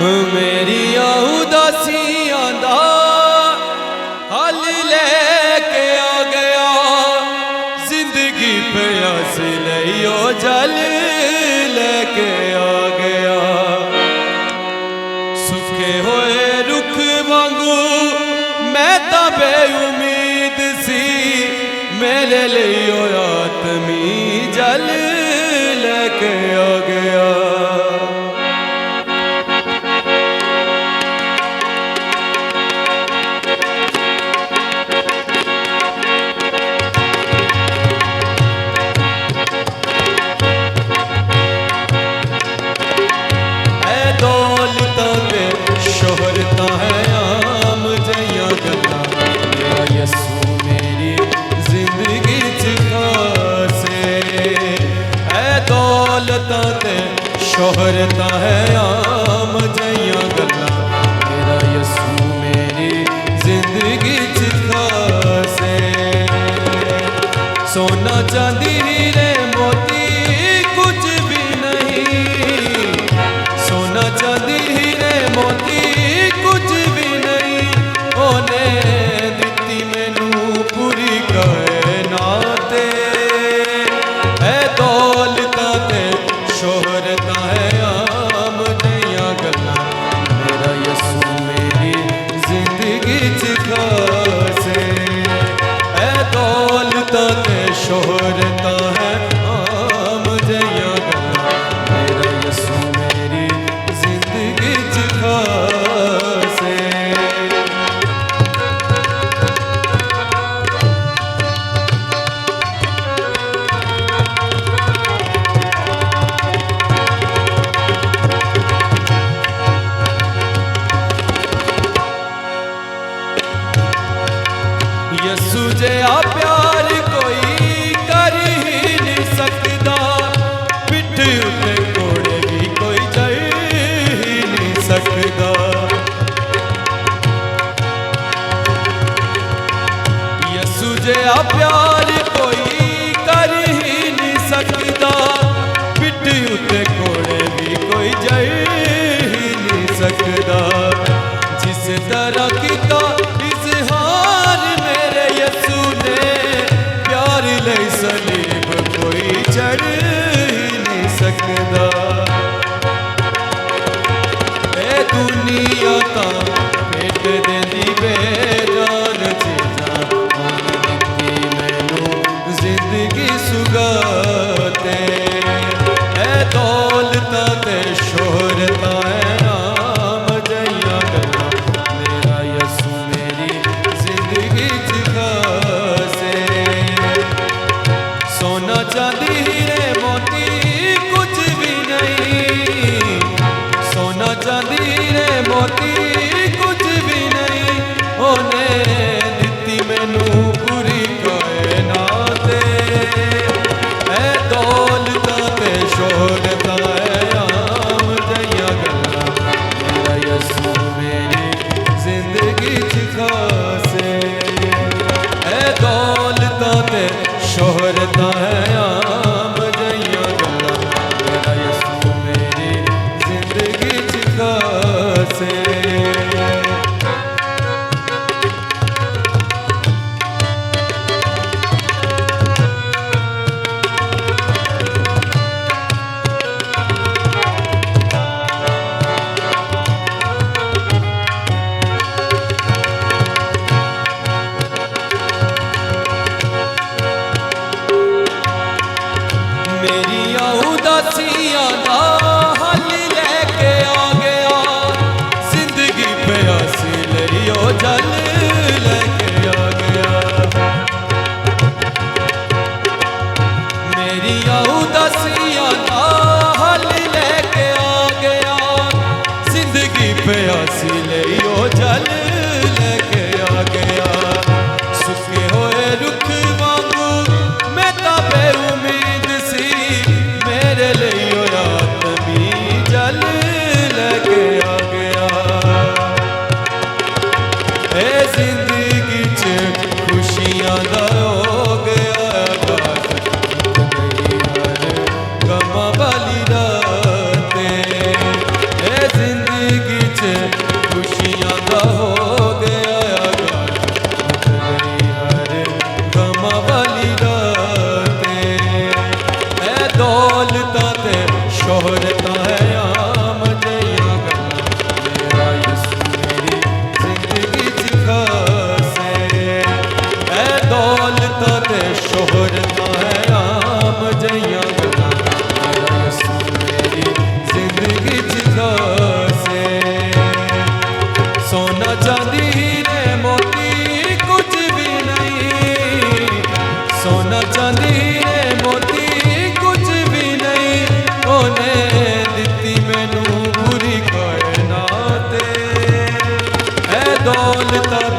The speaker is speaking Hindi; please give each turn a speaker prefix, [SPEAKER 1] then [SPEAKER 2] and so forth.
[SPEAKER 1] मेरिया उदासियां दा हल लेके आ गया, जिंदगी प्यास लियो जल लेके आ गया। सुखे होए रुख वांगू मैं तां बेउमीद सी, मेरे लियो आत्मी जल लेके आ गया। शोहरता है आम जइया गल्ला, मेरा यसू मेरी जिंदगी च खासे। ऐ दौलता ते शोहरता है आम जइया गल्ला, मेरा यसू मेरी जिंदगी च खासे। सोना चांदी हीरे मोती कुछ भी नहीं, सोना चांदी हीरे मोती कुछ भी नहीं, ओने दिती मैनू पूरी कायनात। ऐ दौलता ते शोहरता है आम जइया गल्ला, मेरा यसू मेरी जिंदगी च खासे। ऐ दौलता ते शोहरता है आम जइया गल्ला, मेरा यसू मेरी जिंदगी च खासे। यसू जिहा प्यार कोई कर ही नहीं सकदा, पिठ उत्ते घोड़े भी कोई चढ़ ही नहीं सकदा। यसू जिहा प्यार कोई कर ही नहीं सकदा, पिठ उत्ते घोड़े भी कोई चढ़ ही नहीं सकदा। जिस तरह कीता इज़हार मेरे यसू ने, प्यार लई सलीब कोई चढ़ ही नहीं सकदा। ए दुनिया तां भेट देंदी बेजान चीज़ां, उन्हें दित्ती मैनू जिंदगी सुगाते। ए दौलता ते शोहरता है आम जइया गल्ला, मेरा यसू मेरी जिंदगी च खासे। सोना चांदी हीरे मोती कुछ भी नहीं, सोना चांदी हीरे मोती कुछ भी नहीं, ओने दित्ती मैनू पूरी कायनात। ऐ दौलता ते शोहरता है आम जइया गल्ला, मेरा यसू मेरी जिंदगी च खासे। ऐ दौलता ते शोहरता है आम जइया गल्ला, मेरा यसू मेरी जिंदगी च खासे। कायनात ऐ दौलत